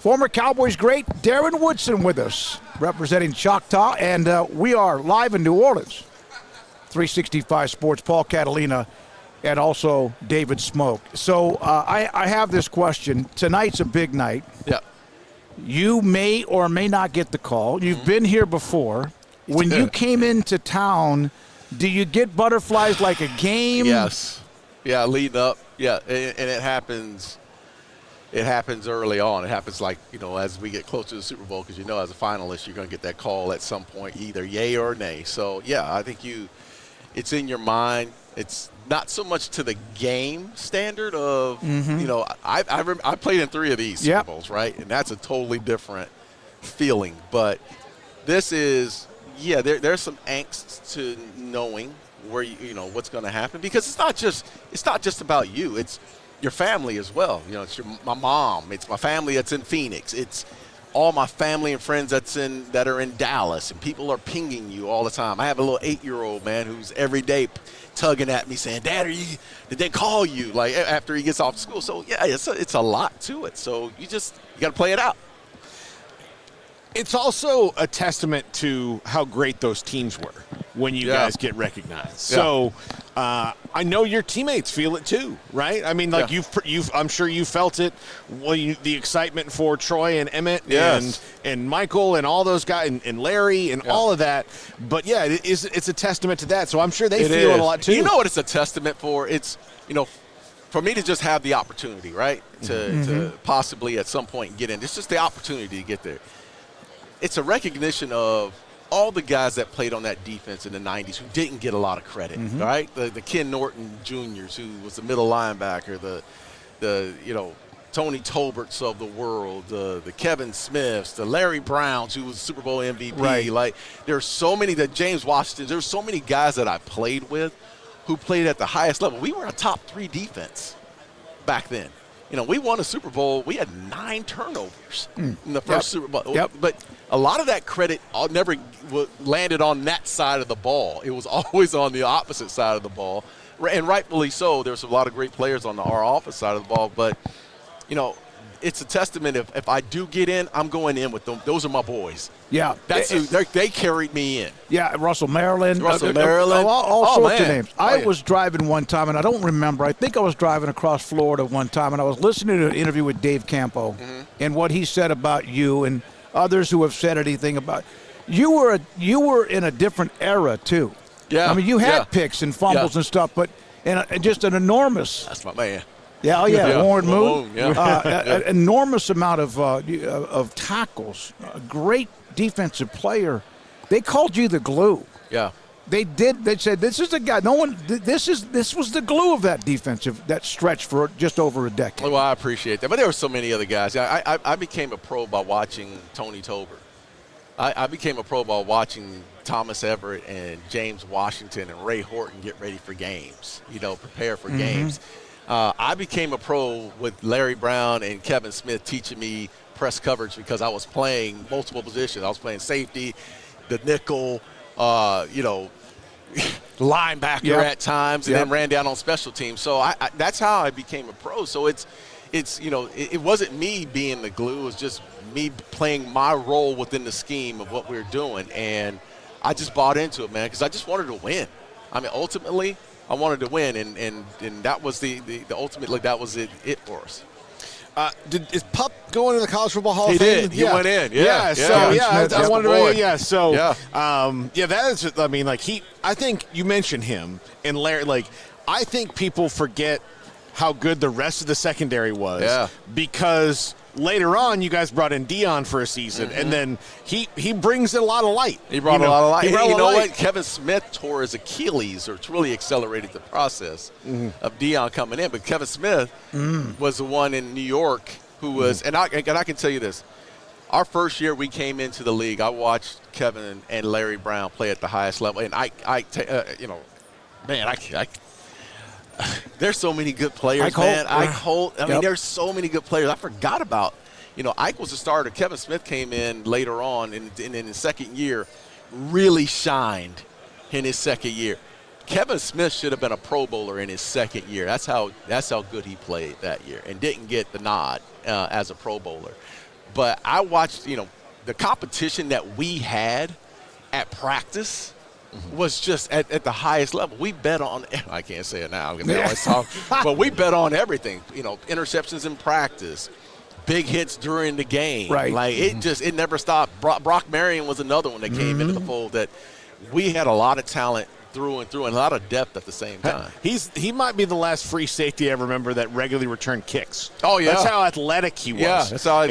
Former Cowboys great Darren Woodson with us, representing Choctaw, and we are live in New Orleans. 365 Sports, Paul Catalina, and also David Smoke. So I have this question. Tonight's a big night. Yeah. You may or may not get the call. You've been here before. When you came into town, do you get butterflies like a game? Yes. Yeah, leading up. Yeah, and it happens. It happens early on. It happens as we get close to the Super Bowl, because as a finalist, you're going to get that call at some point, either yay or nay. So, yeah, I think it's in your mind. It's not so much to the game standard of, I played in 3 of these Super Bowls, right? And that's a totally different feeling. But this is, there's some angst to knowing where what's going to happen, because it's not just about you. It's your family as well. It's my mom. It's my family that's in Phoenix. It's all my family and friends that are in Dallas, and people are pinging you all the time. I have a little 8-year-old man who's every day tugging at me saying, "Dad, did they call you?" Like after he gets off school. So yeah, it's a lot to it. So you got to play it out. It's also a testament to how great those teams were when you guys get recognized. Yeah. So I know your teammates feel it too, right? I mean, I'm sure you felt it. Well, the excitement for Troy and Emmett and Michael and all those guys and Larry and all of that. But yeah, it's a testament to that. So I'm sure they feel it a lot too. You know what it's a testament for? It's for me to just have the opportunity, right, to possibly at some point get in. It's just the opportunity to get there. It's a recognition of all the guys that played on that defense in the 90s who didn't get a lot of credit, right? The Ken Norton Juniors, who was the middle linebacker, the Tony Tolberts of the world, the Kevin Smiths, the Larry Browns, who was Super Bowl MVP. Right. Like, there are so many, that James Washington, there's so many guys that I played with who played at the highest level. We were a top 3 defense back then. We won a Super Bowl. We had 9 turnovers in the first Super Bowl. Yep. But a lot of that credit never landed on that side of the ball. It was always on the opposite side of the ball, and rightfully so. There's a lot of great players on our offensive side of the ball, but it's a testament. If I do get in, I'm going in with them. Those are my boys. Yeah. They carried me in. Yeah, Russell Maryland. Maryland. All sorts of names. I was driving one time, and I don't remember. I think I was driving across Florida one time, and I was listening to an interview with Dave Campo and what he said about you and others who have said anything about you. Were in a different era, too. Yeah. I mean, you had picks and fumbles and stuff, but just an enormous. That's my man. Yeah, Warren Moon. Yeah. An enormous amount of tackles. A great defensive player. They called you the glue. Yeah. They did. They said, "This is the guy. No one. This was the glue of that stretch for just over a decade." Well, I appreciate that, but there were so many other guys. I became a pro by watching Tony Tolbert. I became a pro by watching Thomas Everett and James Washington and Ray Horton get ready for games. Prepare for games. I became a pro with Larry Brown and Kevin Smith teaching me press coverage, because I was playing multiple positions. I was playing safety, the nickel, linebacker at times, and then ran down on special teams. So that's how I became a pro. So it wasn't me being the glue. It was just me playing my role within the scheme of what we were doing. And I just bought into it, man, because I just wanted to win. I mean, ultimately, I wanted to win, and that was the ultimately that was it for us. Is Pup going to the College Football Hall of Fame? He did. He went in. Yeah. I wanted to. Yeah. So, that is. I mean, I think you mentioned him and Larry. I think people forget how good the rest of the secondary was. Yeah. Because later on, you guys brought in Dion for a season, and then he brings a lot of light. He brought a lot of light. You know what? Kevin Smith tore his Achilles, which really accelerated the process of Dion coming in. But Kevin Smith was the one in New York who was, and I can tell you this. Our first year we came into the league, I watched Kevin and Larry Brown play at the highest level, and there's so many good players, man. I mean, there's so many good players. I forgot about, Ike was a starter. Kevin Smith came in later on, and in his second year, really shined in his second year. Kevin Smith should have been a Pro Bowler in his second year. That's how good he played that year, and didn't get the nod as a Pro Bowler. But I watched, the competition that we had at practice was just at the highest level. We bet on, I can't say it now, but we bet on everything, interceptions in practice, big hits during the game. Right. Like it never stopped. Brock Marion was another one that came into the fold that we had a lot of talent through and a lot of depth at the same time. He might be the last free safety I remember that regularly returned kicks. Oh, yeah. That's how athletic he was. Yeah, that's how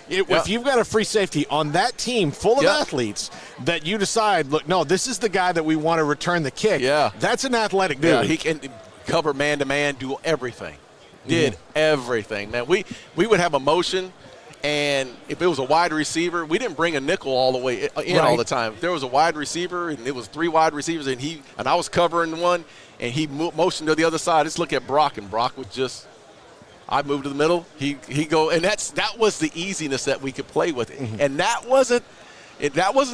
If you've got a free safety on that team full of athletes that you decide, look, no, this is the guy that we want to return the kick. Yeah. That's an athletic dude. Yeah, he can cover man-to-man, do everything. Did everything, man. We would have a motion, and if it was a wide receiver, we didn't bring a nickel all the way in all the time. If there was a wide receiver, and it was 3 wide receivers, and I was covering one, and he motioned to the other side. Let's look at Brock, and Brock would just – I'd move to the middle. He go – and that was the easiness that we could play with. And that wasn't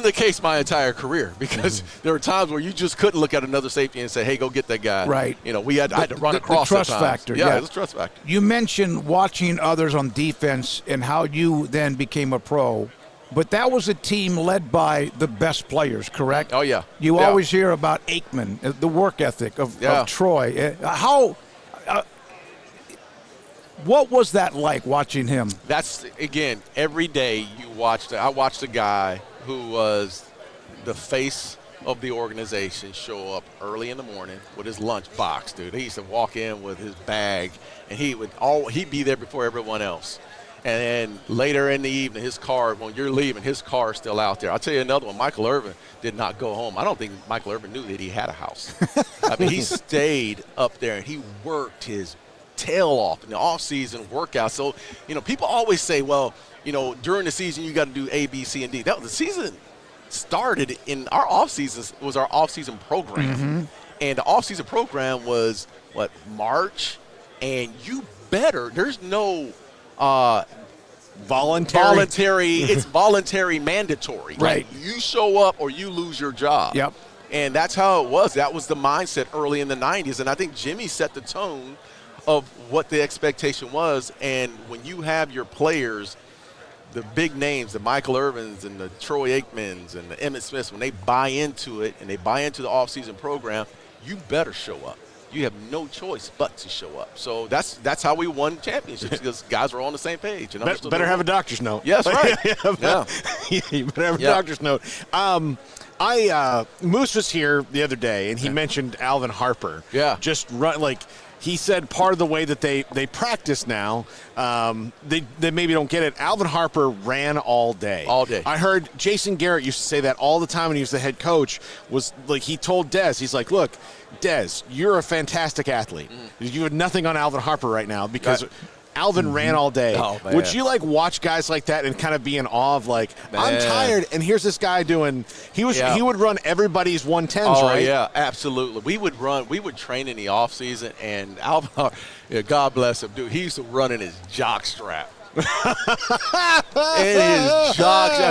the case my entire career, because there were times where you just couldn't look at another safety and say, hey, go get that guy. Right. I had to run across the trust sometimes. factor. Yeah, it was a trust factor. You mentioned watching others on defense and how you then became a pro, but that was a team led by the best players, correct? Oh, yeah. You always hear about Aikman, the work ethic of Troy. What was that like watching him? That's, again, every day I watched a guy who was the face of the organization show up early in the morning with his lunch box, dude. He used to walk in with his bag, and he'd be there before everyone else. And then later in the evening, his car, when you're leaving, his car is still out there. I'll tell you another one. Michael Irvin did not go home. I don't think Michael Irvin knew that he had a house. I mean, he stayed up there, and he worked his tail off in the off-season workout. So, people always say, well, during the season you got to do A, B, C, and D. The season started in our off-season was our off-season program. And the off-season program was, March? And there's no voluntary, it's voluntary mandatory. Right. You show up or you lose your job. Yep. And that's how it was. That was the mindset early in the 90s. And I think Jimmy set the tone of what the expectation was. And when you have your players, the big names, the Michael Irvins and the Troy Aikmans and the Emmitt Smiths, when they buy into it and they buy into the offseason program, you better show up. You have no choice but to show up. So that's how we won championships, because guys were on the same page. And better have a doctor's note. Yes, right. You better have a doctor's note. Moose was here the other day, and he mentioned Alvin Harper. Yeah. Just run he said part of the way that they practice now, they maybe don't get it. Alvin Harper ran all day. All day. I heard Jason Garrett used to say that all the time when he was the head coach. Was like, he told Dez, he's like, look, Dez, you're a fantastic athlete. You have nothing on Alvin Harper right now because Alvin ran all day. Oh, man. Would you watch guys like that and kind of be in awe of I'm tired, and here's this guy doing he would run everybody's 110s, right? Yeah, absolutely. We would train in the off season, and Alvin, God bless him, dude, he used to run in his jock strap. And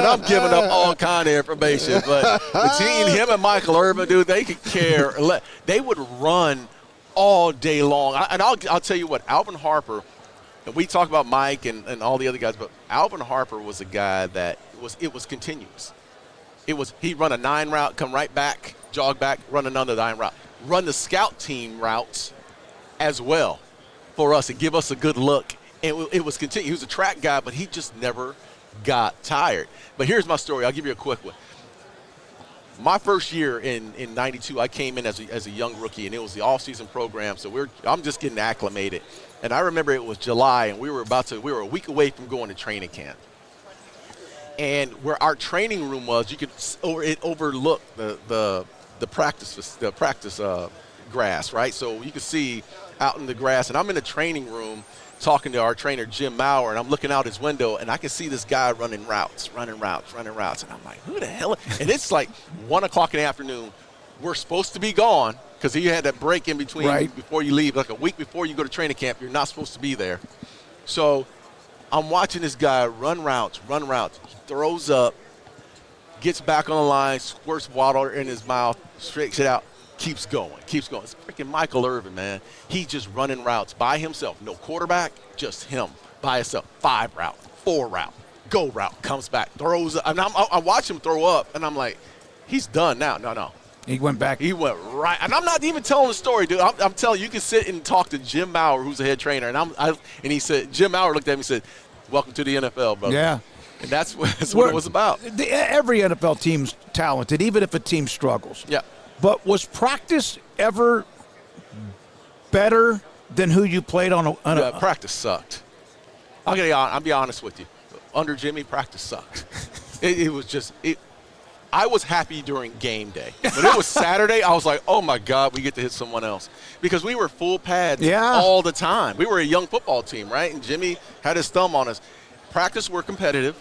I'm giving up all kind of information, but between him and Michael Irvin, dude, they could care. They would run all day long. I'll tell you what, Alvin Harper, and we talk about Mike and all the other guys, but Alvin Harper was a guy that it was continuous. He'd run a 9 route, come right back, jog back, run another 9 route, run the scout team routes as well for us and give us a good look. And it was continuous. He was a track guy, but he just never got tired. But here's my story. I'll give you a quick one. My first year in 92, I came in as a young rookie, and it was the off-season program, so I'm just getting acclimated. And I remember it was July, and we were a week away from going to training camp. And where our training room was, it overlooked the practice grass, right? So you could see out in the grass, and I'm in the training room talking to our trainer, Jim Maurer, and I'm looking out his window, and I can see this guy running routes. And I'm like, who the hell? And it's like 1 o'clock in the afternoon. We're supposed to be gone because he had that break in between before you leave, like a week before you go to training camp. You're not supposed to be there. So I'm watching this guy run routes. He throws up, gets back on the line, squirts water in his mouth, shakes it out, keeps going. It's freaking Michael Irvin, man. He's just running routes by himself. No quarterback, just him by himself. 5 route, 4 route, go route, comes back, throws up. And I watch him throw up, and I'm like, he's done now. No. He went back. He went right. And I'm not even telling the story, dude. I'm telling you, you can sit and talk to Jim Maurer, who's the head trainer. And he said, Jim Maurer looked at me and said, welcome to the NFL, brother. Yeah. And that's what it was about. Every NFL team's talented, even if a team struggles. Yeah. But was practice ever better than who you played on a practice sucked. I'll be honest with you. Under Jimmy, practice sucked. It was just I was happy during game day. When it was Saturday, I was like, oh, my God, we get to hit someone else. Because we were full pads all the time. We were a young football team, right? And Jimmy had his thumb on us. Practice were competitive.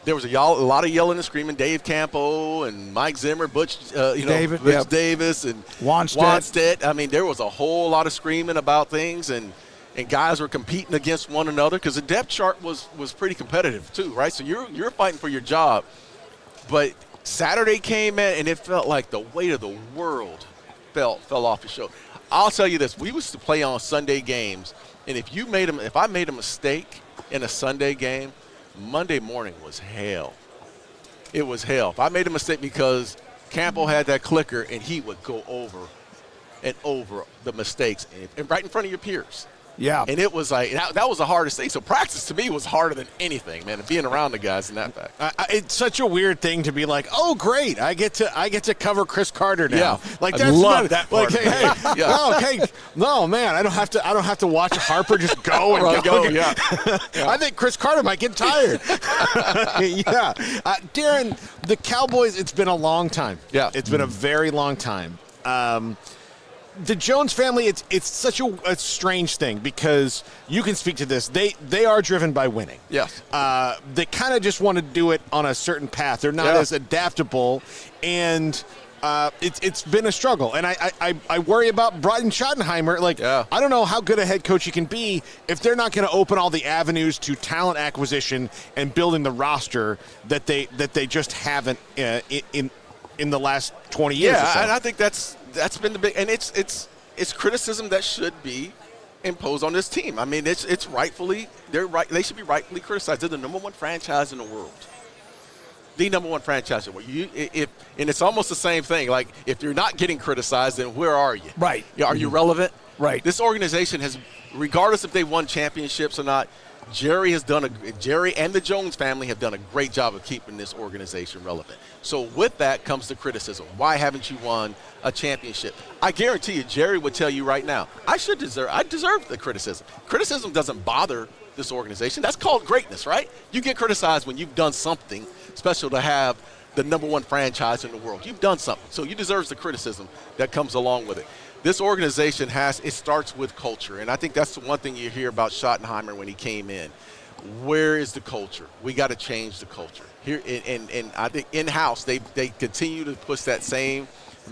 There was a lot of yelling and screaming. Dave Campo and Mike Zimmer, Butch Davis and Wanstead. I mean, there was a whole lot of screaming about things, and guys were competing against one another because the depth chart was pretty competitive too, right? So you're fighting for your job. But Saturday came in, and it felt like the weight of the world fell off your shoulder. I'll tell you this: we used to play on Sunday games, and if I made a mistake in a Sunday game, Monday morning was hell. It was hell. If I made a mistake because Campbell had that clicker, and he would go over and over the mistakes and right in front of your peers. Yeah. And it was like that was the hardest thing. So practice to me was harder than anything, man. Being around the guys in that fact. It's such a weird thing to be like, oh, great, I get to cover Chris Carter now. Yeah. Like I that's love that part. Like, no, man, I don't have to watch Harper just go and go. Yeah. I think Chris Carter might get tired. Yeah. Darren, the Cowboys, it's been a long time. Yeah. It's been a very long time. The Jones family, it's such a strange thing because you can speak to this. They are driven by winning. Yes. They kind of just want to do it on a certain path. They're not as adaptable, and it's been a struggle. And I worry about Brian Schottenheimer. I don't know how good a head coach he can be if they're not going to open all the avenues to talent acquisition and building the roster that they just haven't in the last 20 years. Yeah, or so. and I think that's been the big, and it's criticism that should be imposed on this team. I mean, it's rightfully they should be rightfully criticized. They're the number one franchise in the world. The number one franchise in the world. And it's almost the same thing. Like, if you're not getting criticized, then where are you? Right. Are you relevant? Right. This organization has, regardless if they won championships or not, Jerry and the Jones family have done a great job of keeping this organization relevant. So with that comes the criticism. Why haven't you won a championship? I guarantee you, Jerry would tell you right now, I deserve the criticism. Criticism doesn't bother this organization. That's called greatness, right? You get criticized when you've done something special to have the number one franchise in the world. You've done something. So you deserve the criticism that comes along with it. This organization it starts with culture, and I think that's the one thing you hear about Schottenheimer when he came in. Where is the culture? We got to change the culture. Here, and I think in-house they continue to push that same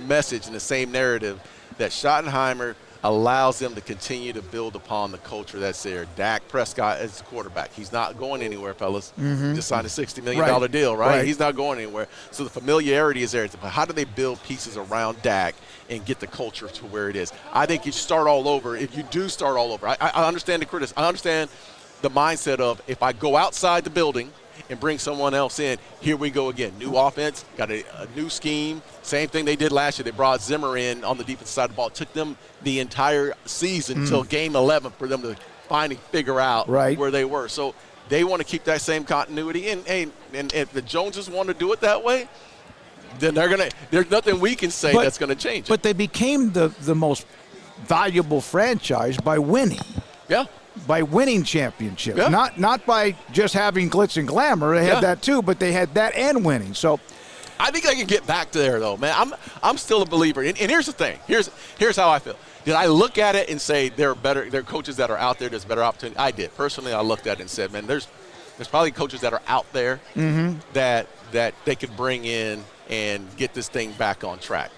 message and the same narrative that Schottenheimer allows them to continue to build upon the culture that's there. Dak Prescott is the quarterback. He's not going anywhere, fellas. Just signed a $60 million deal, right? He's not going anywhere. So the familiarity is there. But how do they build pieces around Dak and get the culture to where it is? I think you start all over. If you do start all over, I understand the criticism. I understand the mindset of, if I go outside the building and bring someone else in, here we go again. New offense, got a new scheme. Same thing they did last year. They brought Zimmer in on the defensive side of the ball. It took them the entire season until game 11 for them to finally figure out where they were. So they want to keep that same continuity. And if the Joneses want to do it that way, then there's nothing we can say that's going to change it. But they became the most valuable franchise by winning. Yeah. By winning championships, Yeah. not by just having glitz and glamour. They had that too, but they had that and winning. So I think they can get back to there, though, man. I'm still a believer. And here's the thing. Here's how I feel. Did I look at it and say there are coaches that are out there, there's better opportunity? I did. Personally, I looked at it and said, man, there's probably coaches that are out there that they could bring in and get this thing back on track.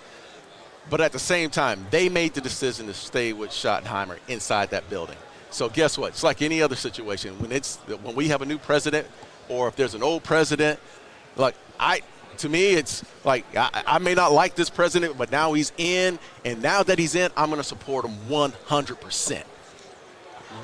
But at the same time, they made the decision to stay with Schottenheimer inside that building. So guess what? It's like any other situation. When we have a new president, or if there's an old president, to me, it's like I may not like this president, but now he's in, and now that he's in, I'm going to support him 100%.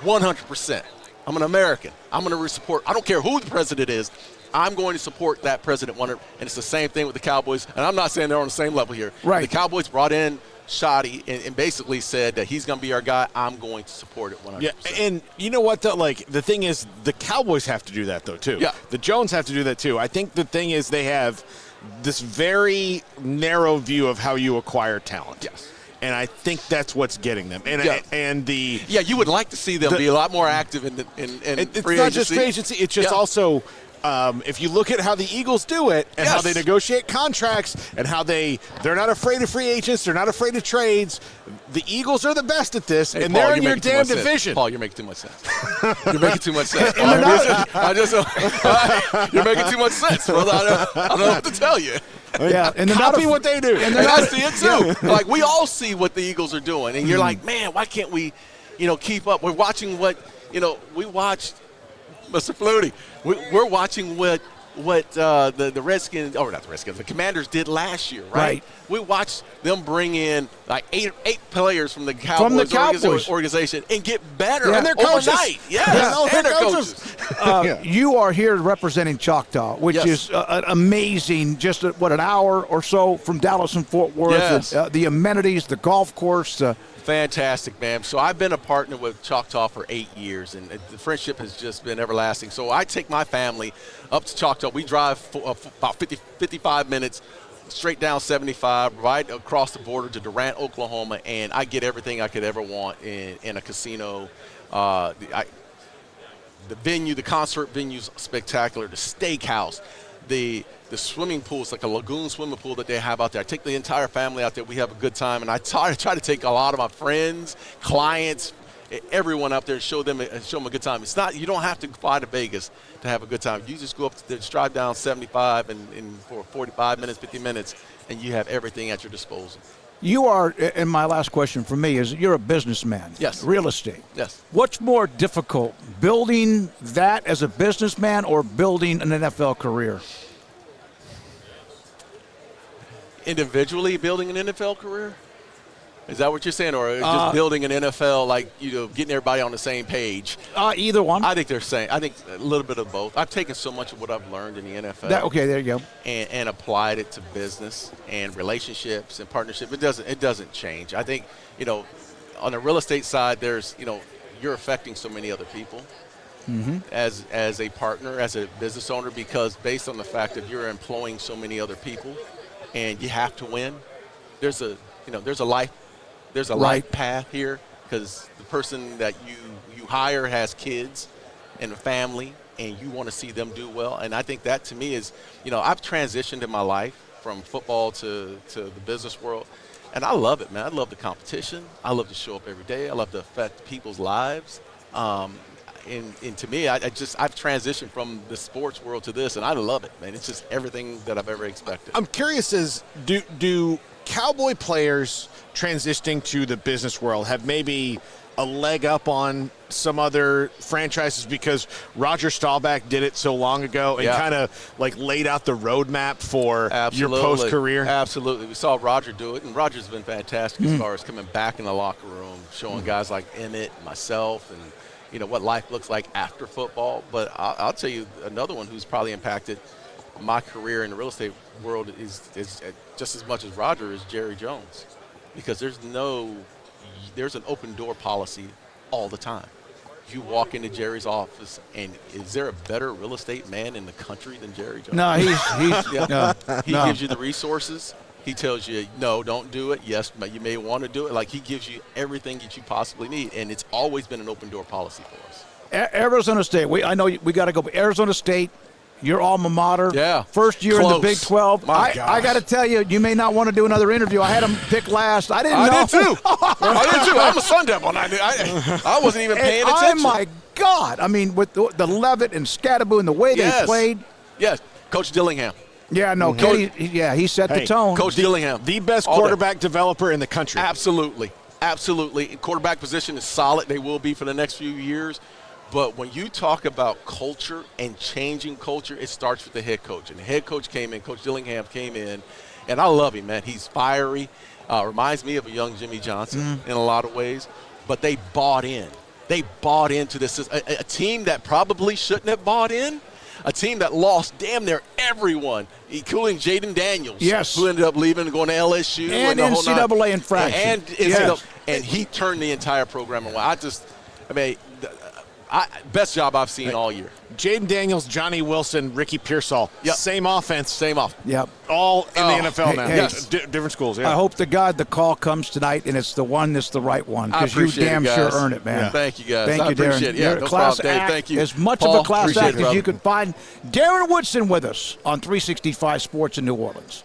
100%. I'm an American. I'm going to support. I don't care who the president is. I'm going to support that president. And it's the same thing with the Cowboys. And I'm not saying they're on the same level here. Right. The Cowboys brought in Shoddy and basically said that he's going to be our guy. I'm going to support it 100%. Yeah, and you know what, though? Like, the thing is, the Cowboys have to do that, though, too. Yeah. The Jones have to do that, too. I think the thing is they have this very narrow view of how you acquire talent. Yes. And I think that's what's getting them. And you would like to see them be a lot more active in it's free not agency. just free agency. It's just also if you look at how the Eagles do it and how they negotiate contracts and how they're not afraid of free agents, they're not afraid of trades. The Eagles are the best at this, and Paul, they're in your damn division. Paul, you're making too much sense. You're making too much sense. You're making too much sense, brother. I don't know what to tell you. Yeah, and copy what they do. And I see it too. Like, we all see what the Eagles are doing, and you're like, man, why can't we, keep up? We're watching we watched Mr. Flutie. We're watching what the Redskins, or not the Redskins, the Commanders did last year, right? We watched them bring in like eight players from the Cowboys organization and get better. Yeah. And their coaches. Overnight. Yes. And their coaches. You are here representing Choctaw, which is amazing. Just an hour or so from Dallas and Fort Worth. Yes. The amenities, the golf course. Fantastic, man. So I've been a partner with Choctaw for 8 years, and the friendship has just been everlasting. So I take my family up to Choctaw. We drive about 55 minutes straight down 75, right across the border to Durant, Oklahoma, and I get everything I could ever want in a casino. The venue, the concert venue's spectacular. The steakhouse, the swimming pool, it's like a lagoon swimming pool that they have out there. I take the entire family out there. We have a good time, and I try to take a lot of my friends, clients, everyone up there and show them a good time. It's not, you don't have to fly to Vegas to have a good time. You just go up there, just drive down 75 and for 45 minutes, 50 minutes, and you have everything at your disposal. You are, and my last question for me is, you're a businessman. Yes. Real estate. Yes. What's more difficult, building that as a businessman or building an NFL career? Individually building an NFL career? Is that what you're saying, or just building an NFL, like, getting everybody on the same page? Either one. I think they're saying. I think a little bit of both. I've taken so much of what I've learned in the NFL. Okay, there you go. And applied it to business and relationships and partnership. It doesn't change. I think, on the real estate side, there's, you're affecting so many other people as a partner, as a business owner, because based on the fact that you're employing so many other people, and you have to win. There's a life path here, because the person that you hire has kids and a family, and you want to see them do well. And I think that, to me, is, I've transitioned in my life from football to the business world, and I love it, man. I love the competition. I love to show up every day. I love to affect people's lives. And to me, I've transitioned from the sports world to this, and I love it, man. It's just everything that I've ever expected. I'm curious, do Cowboy players transitioning to the business world have maybe a leg up on some other franchises because Roger Staubach did it so long ago and kind of like laid out the roadmap for your post-career? Absolutely. We saw Roger do it, and Roger's been fantastic as far as coming back in the locker room, showing guys like Emmett, myself, and what life looks like after football. But I'll tell you another one who's probably impacted my career in the real estate world is just as much as Roger is Jerry Jones, because there's an open door policy all the time. You walk into Jerry's office, and is there a better real estate man in the country than Jerry Jones? No, He gives you the resources. He tells you, no, don't do it. Yes, but you may want to do it. Like, he gives you everything that you possibly need, and it's always been an open door policy for us. Arizona State. I know we got to go. Arizona State, your alma mater. Yeah. First year Close. in the Big 12. I got to tell you, you may not want to do another interview. I had them pick last. I didn't know. I did too. I'm a Sun Devil. I wasn't even paying attention. Oh, my God. I mean, with the Levitt and Scatterbo and the way they played. Yes. Coach Dillingham. Yeah, no, he set the tone. Coach Dillingham. The best quarterback developer in the country. Absolutely. Quarterback position is solid. They will be for the next few years. But when you talk about culture and changing culture, it starts with the head coach. And the head coach came in, Coach Dillingham came in, and I love him, man. He's fiery. Reminds me of a young Jimmy Johnson in a lot of ways. But they bought in. They bought into this. A team that probably shouldn't have bought in. A team that lost damn near everyone, including Jaden Daniels, yes, who ended up leaving and going to LSU. And the NCAA infraction. And he turned the entire program around. Best job I've seen all year. Jaden Daniels, Johnny Wilson, Ricky Pearsall. Yep. Same offense. Same offense. Yep. All in the NFL now. Yes. Different schools, yeah. I hope to God the call comes tonight and it's the one that's the right one, because you damn sure earn it, man. Yeah. Thank you, guys. Thank you, Darren. Appreciate it. Yeah, You're no a class problem, Dave. act, Thank you. as much Paul, of a class appreciate act it, as you brother. could find. Darren Woodson with us on 365 Sports in New Orleans.